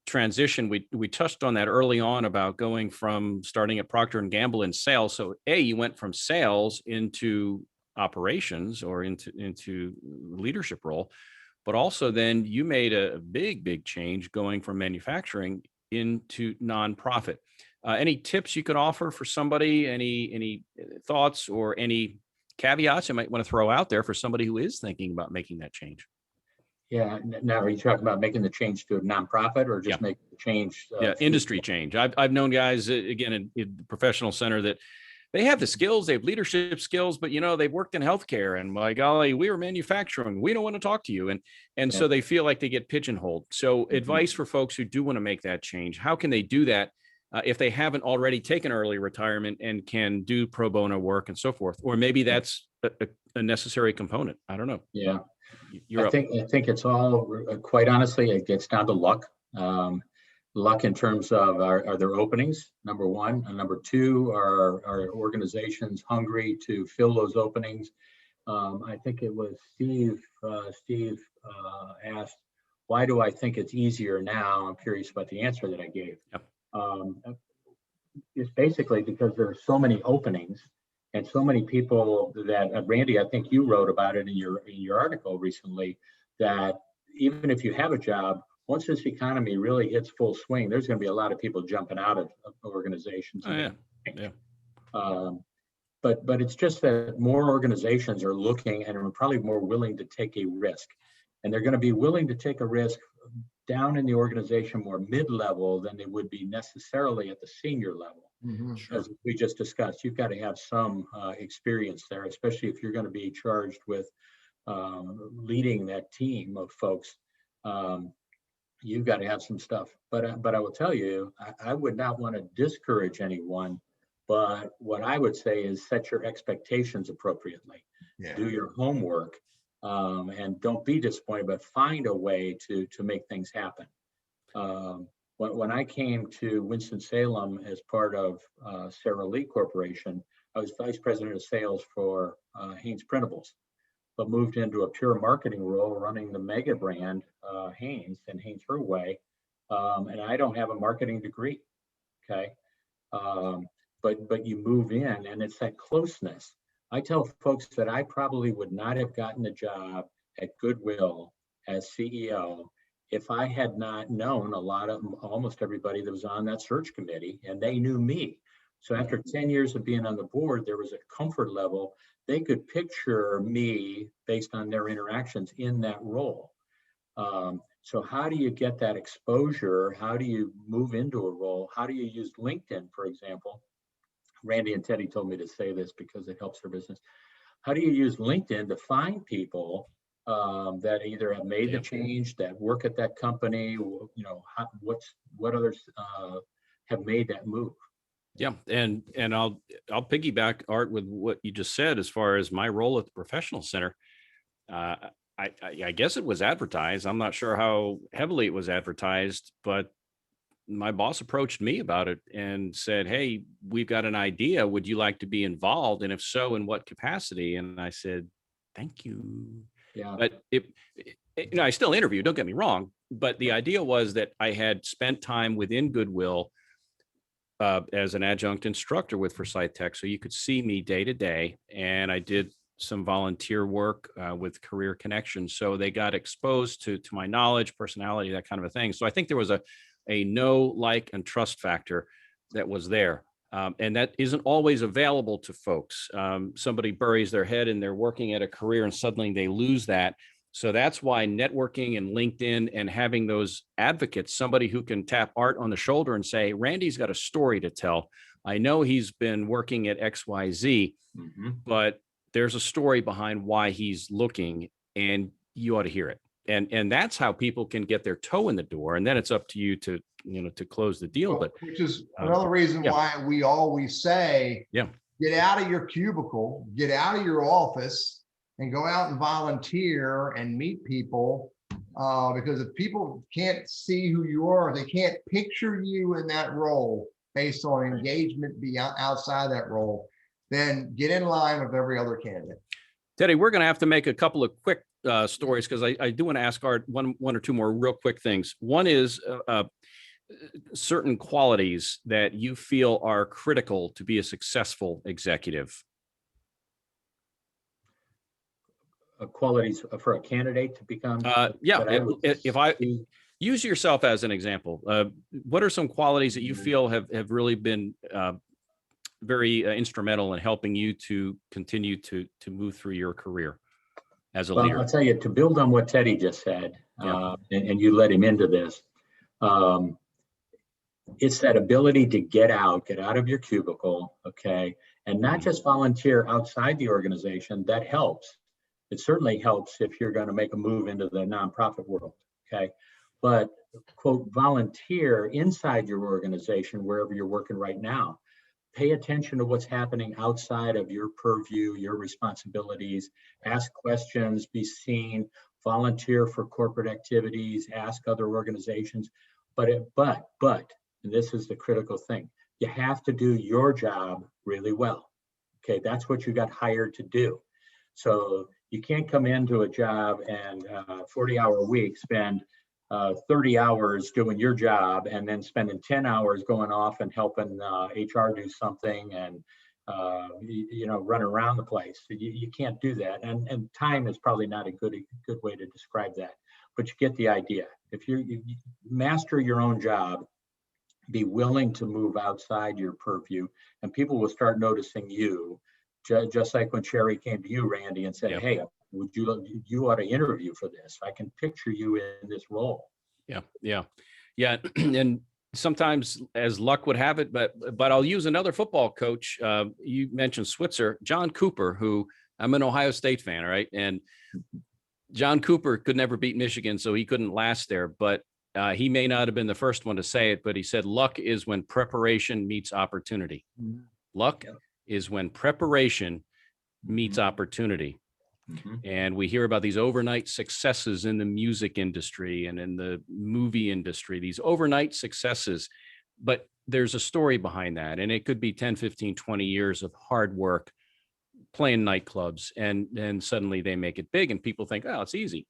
transition, we touched on that early on about going from starting at Procter and Gamble in sales. So you went from sales into operations or into leadership role, but also then you made a big change going from manufacturing into nonprofit. Any tips you could offer for somebody? Any thoughts or any caveats you might want to throw out there for somebody who is thinking about making that change? Yeah. Now, are you talking about making the change to a nonprofit or just making the change? Industry change. I've known guys, again, in the professional center, that they have the skills, they have leadership skills, but they've worked in healthcare, and my golly, we were manufacturing. We don't want to talk to you. And so they feel like they get pigeonholed. So advice for folks who do want to make that change: how can they do that if they haven't already taken early retirement and can do pro bono work and so forth? Or maybe that's a necessary component. I don't know. Yeah. You're I think it's all, quite honestly, it gets down to luck. Luck in terms of are there openings, number one, and number two, are organizations hungry to fill those openings? I think it was Steve asked, why do I think it's easier now? I'm curious about the answer that I gave. Yep. It's basically because there are so many openings and so many people that, Randy, I think you wrote about it in your article recently, that even if you have a job, once this economy really hits full swing, there's going to be a lot of people jumping out of organizations. But it's just that more organizations are looking and are probably more willing to take a risk, and they're going to be willing to take a risk down in the organization more mid-level than they would be necessarily at the senior level. As we just discussed, you've got to have some experience there, especially if you're going to be charged with leading that team of folks. You've got to have some stuff. But I will tell you, I would not want to discourage anyone. But what I would say is set your expectations appropriately. Do your homework, and don't be disappointed, but find a way to make things happen. When I came to Winston-Salem as part of Sara Lee Corporation, I was vice president of sales for Hanes Printables, but moved into a pure marketing role running the mega brand Hanes and Hanes Her Way. And I don't have a marketing degree, okay? But you move in, and it's that closeness. I tell folks that I probably would not have gotten the job at Goodwill as CEO if I had not known almost everybody that was on that search committee, and they knew me. So after 10 years of being on the board, there was a comfort level. They could picture me based on their interactions in that role. So how do you get that exposure? How do you move into a role? How do you use LinkedIn, for example? Randy and Teddy told me to say this because it helps their business. How do you use LinkedIn to find people that either have made the change, that work at that company, what others have made that move? Yeah, and I'll piggyback, Art, with what you just said as far as my role at the professional center. I guess it was advertised. I'm not sure how heavily it was advertised, but my boss approached me about it and said, "Hey, we've got an idea. Would you like to be involved? And if so, in what capacity?" And I said, "Thank you." Yeah. But I still interviewed, don't get me wrong, but the idea was that I had spent time within Goodwill as an adjunct instructor with Forsyth Tech. So you could see me day to day, and I did some volunteer work with Career Connections. So they got exposed to my knowledge, personality, that kind of a thing. So I think there was a know, like, and trust factor that was there. And that isn't always available to folks. Somebody buries their head and they're working at a career and suddenly they lose that. So that's why networking and LinkedIn and having those advocates, somebody who can tap Art on the shoulder and say, "Randy's got a story to tell. I know he's been working at XYZ, but there's a story behind why he's looking, and you ought to hear it." And that's how people can get their toe in the door. And then it's up to you to close the deal. But which is another reason why we always say, get out of your cubicle, get out of your office, and go out and volunteer and meet people. Because if people can't see who you are, they can't picture you in that role based on engagement beyond outside that role, then get in line with every other candidate. Teddy, we're going to have to make a couple of quick stories, because I do want to ask Art one or two more real quick things. One is certain qualities that you feel are critical to be a successful executive. Qualities for a candidate to become. Yeah, if I see. use yourself as an example, what are some qualities that you feel have really been very instrumental in helping you to continue to move through your career as a leader? I'll tell you, to build on what Teddy just said, and you led him into this, it's that ability to get out of your cubicle, okay, and not just volunteer outside the organization. That helps. It certainly helps if you're going to make a move into the nonprofit world, okay? But, quote, volunteer inside your organization, wherever you're working right now. Pay attention to what's happening outside of your purview, your responsibilities. Ask questions, be seen, volunteer for corporate activities, ask other organizations. But, and this is the critical thing, you have to do your job really well, okay? That's what you got hired to do. So you can't come into a job and 40-hour week, spend 30 hours doing your job and then spending 10 hours going off and helping HR do something and run around the place. You can't do that. And time is probably not a good way to describe that, but you get the idea. If you master your own job, be willing to move outside your purview, and people will start noticing you. Just like when Sherry came to you, Randy, and said, "Hey, you ought to interview for this. I can picture you in this role." Yeah. And sometimes, as luck would have it, but I'll use another football coach. You mentioned Switzer, John Cooper, who I'm an Ohio State fan, right? And John Cooper could never beat Michigan, so he couldn't last there. But he may not have been the first one to say it, but he said, "Luck is when preparation meets opportunity." Luck is when preparation meets opportunity. And we hear about these overnight successes in the music industry and in the movie industry, these overnight successes, but there's a story behind that. And it could be 10, 15, 20 years of hard work playing nightclubs. And then suddenly they make it big and people think, oh, it's easy.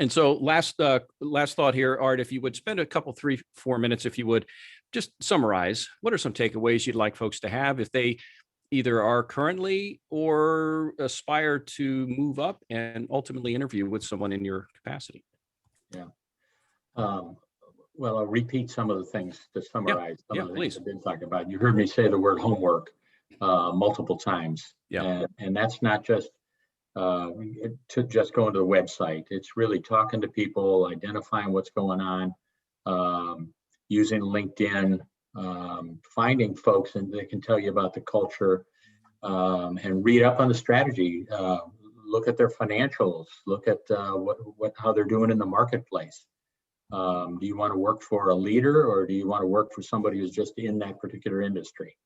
And so last thought here, Art, if you would spend a couple, 3-4 minutes, if you would just summarize, what are some takeaways you'd like folks to have if they either are currently or aspire to move up and ultimately interview with someone in your capacity? Well, I'll repeat some of the things to summarize. Some of the please. things I've been talking about. You heard me say the word homework multiple times. And that's not just to just go into the website. It's really talking to people, identifying what's going on, using LinkedIn, finding folks and they can tell you about the culture, and read up on the strategy, look at their financials, look at how they're doing in the marketplace. Do you want to work for a leader or do you want to work for somebody who's just in that particular industry?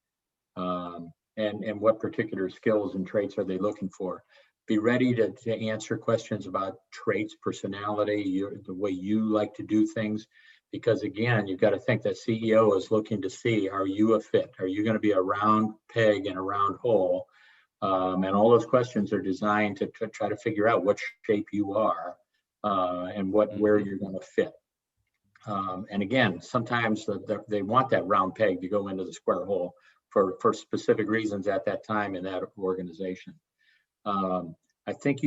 And what particular skills and traits are they looking for? Be ready to answer questions about traits, personality, the way you like to do things. Because again, you've got to think that CEO is looking to see, are you a fit? Are you going to be a round peg in a round hole? And all those questions are designed to try to figure out what shape you are and where you're going to fit. And again, sometimes they want that round peg to go into the square hole for specific reasons at that time in that organization. I think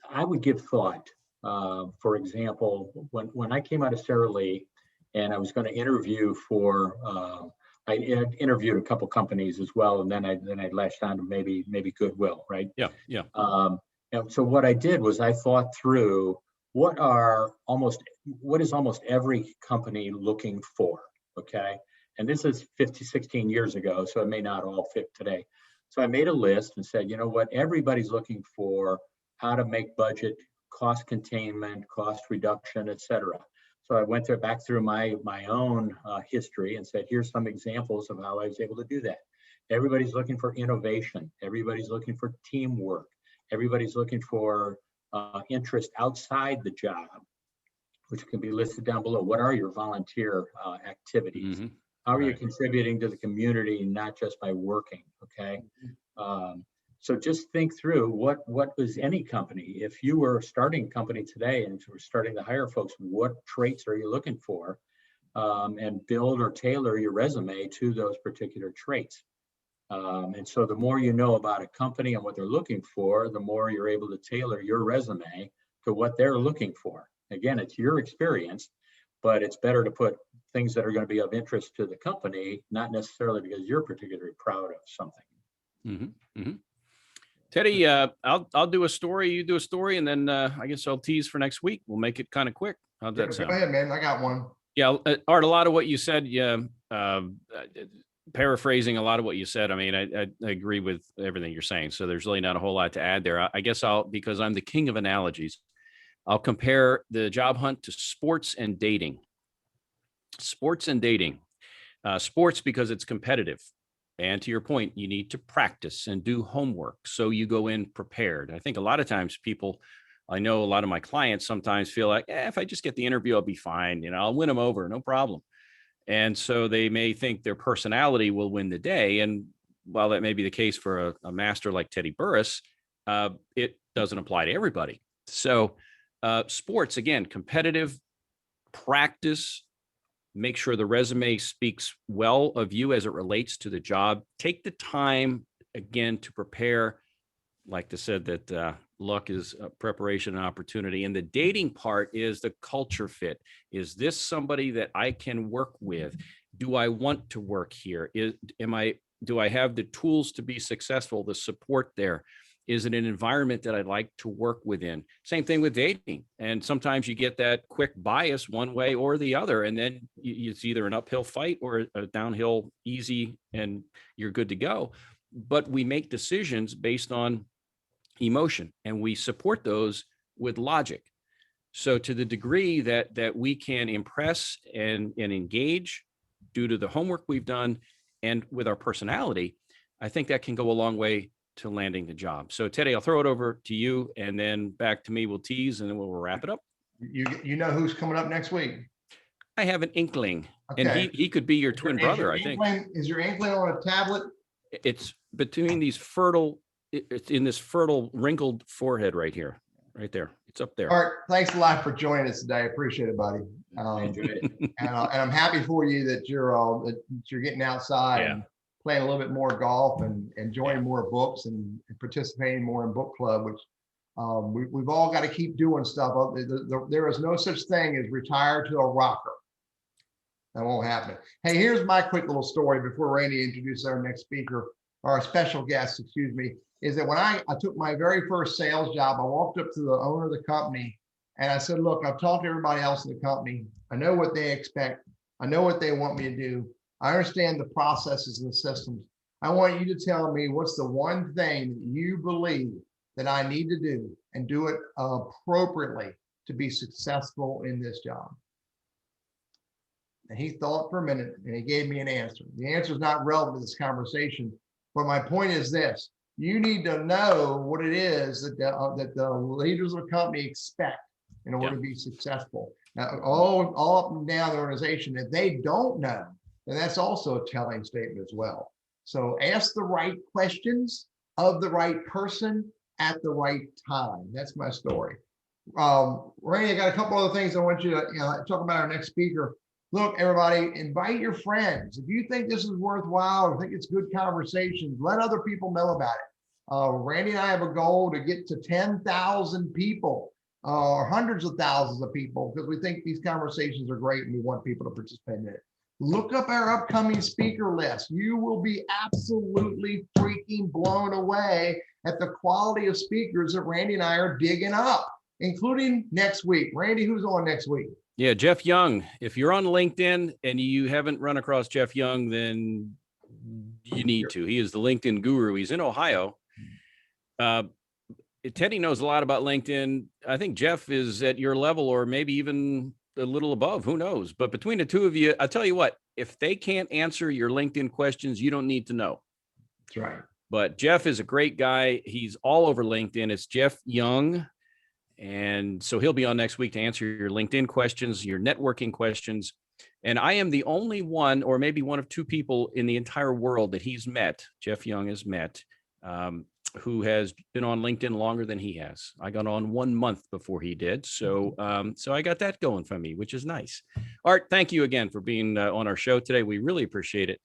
I would give thought. For example, when I came out of Sara Lee and I was going to interview for, I interviewed a couple companies as well, and then I latched on to maybe Goodwill, right? Yeah. And so what I did was I thought through what is almost every company looking for, okay? And this is 16 years ago, so it may not all fit today. So I made a list and said, you know what, everybody's looking for how to make budget, cost containment, cost reduction, et cetera. So I went back through my own history and said, here's some examples of how I was able to do that. Everybody's looking for innovation. Everybody's looking for teamwork. Everybody's looking for interest outside the job, which can be listed down below. What are your volunteer activities? How are you contributing to the community, not just by working, okay? So just think through what was any company. If you were starting a company today and you were starting to hire folks, what traits are you looking for? And build or tailor your resume to those particular traits. And so the more you know about a company and what they're looking for, the more you're able to tailor your resume to what they're looking for. Again, it's your experience, but it's better to put things that are going to be of interest to the company, not necessarily because you're particularly proud of something. Mm-hmm. Mm-hmm. Teddy, I'll do a story, you do a story, and then I guess I'll tease for next week. We'll make it kind of quick. How's that sound? Go ahead, man. I got one. Yeah, Art, a lot of what you said, paraphrasing a lot of what you said. I mean, I agree with everything you're saying. So there's really not a whole lot to add there. I guess because I'm the king of analogies, I'll compare the job hunt to sports and dating. Sports and dating. Sports because it's competitive. And to your point, you need to practice and do homework. So you go in prepared. I think a lot of times I know a lot of my clients sometimes feel like, if I just get the interview, I'll be fine. I'll win them over, no problem. And so they may think their personality will win the day. And while that may be the case for a master like Teddy Burriss, it doesn't apply to everybody. So sports, again, competitive, practice, make sure the resume speaks well of you as it relates to the job. Take the time, again, to prepare. Like I said, that luck is preparation and opportunity. And the dating part is the culture fit. Is this somebody that I can work with? Do I want to work here? Do I have the tools to be successful, the support there? Is it an environment that I'd like to work within? Same thing with dating. And sometimes you get that quick bias one way or the other. And then it's either an uphill fight or a downhill easy and you're good to go. But we make decisions based on emotion and we support those with logic. So to the degree that we can impress and engage due to the homework we've done and with our personality, I think that can go a long way to landing the job. So Teddy, I'll throw it over to you and then back to me. We'll tease and then we'll wrap it up. You know who's coming up next week? I have an inkling. Okay. And he could be your twin brother, I think. Is your inkling on a tablet? It's between these it's in this fertile wrinkled forehead right here, right there. It's up there. Art, thanks a lot for joining us today. I appreciate it, buddy. I enjoyed it. And I'm happy for you that you're getting outside and playing a little bit more golf and enjoying more books and participating more in book club, which we've all got to keep doing stuff. There is no such thing as retire to a rocker. That won't happen. Hey, here's my quick little story before Randy introduces our next speaker, or our special guest, excuse me, is that when I took my very first sales job, I walked up to the owner of the company and I said, look, I've talked to everybody else in the company. I know what they expect. I know what they want me to do. I understand the processes and the systems. I want you to tell me what's the one thing that you believe that I need to do and do it appropriately to be successful in this job. And he thought for a minute and he gave me an answer. The answer is not relevant to this conversation, but my point is this: you need to know what it is that the leaders of a company expect in order to be successful. Now, all up and down the organization, if they don't know, then that's also a telling statement as well. So ask the right questions of the right person at the right time. That's my story. Randy, I got a couple other things I want you to talk about our next speaker. Look, everybody, invite your friends. If you think this is worthwhile or think it's good conversations, let other people know about it. Randy and I have a goal to get to 10,000 people or hundreds of thousands of people because we think these conversations are great and we want people to participate in it. Look up our upcoming speaker list. You will be absolutely freaking blown away at the quality of speakers that Randy and I are digging up, including next week. Randy, who's on next week? Yeah, Jeff Young. If you're on LinkedIn and you haven't run across Jeff Young, then you need to. He is the LinkedIn guru. He's in Ohio. Teddy knows a lot about LinkedIn. I think Jeff is at your level or maybe even a little above. Who knows? But between the two of you, I'll tell you what, if they can't answer your LinkedIn questions, you don't need to know. That's right. But Jeff is a great guy. He's all over LinkedIn. It's Jeff Young. And so he'll be on next week to answer your LinkedIn questions, your networking questions. And I am the only one, or maybe one of two people in the entire world that he's met, Jeff Young has met, who has been on LinkedIn longer than he has. I got on 1 month before he did. So, so I got that going for me, which is nice. Art, thank you again for being on our show today. We really appreciate it.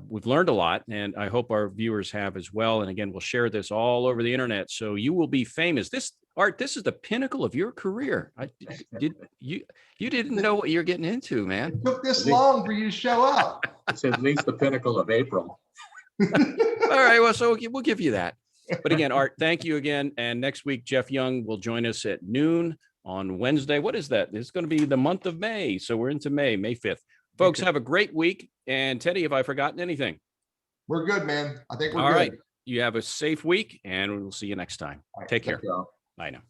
We've learned a lot, and I hope our viewers have as well. And again, we'll share this all over the internet, so you will be famous. Art, this is the pinnacle of your career. You didn't know what you're getting into, man. It took this long for you to show up. It's at least the pinnacle of April. All right, well, so we'll give you that. But again, Art, thank you again. And next week, Jeff Young will join us at noon on Wednesday. What is that? It's going to be the month of May. So we're into May 5th. Folks, have a great week. And Teddy, have I forgotten anything? We're good, man. I think we're all good. right. You have a safe week, and we'll see you next time. All right, Take care. Thank you all. Bye now.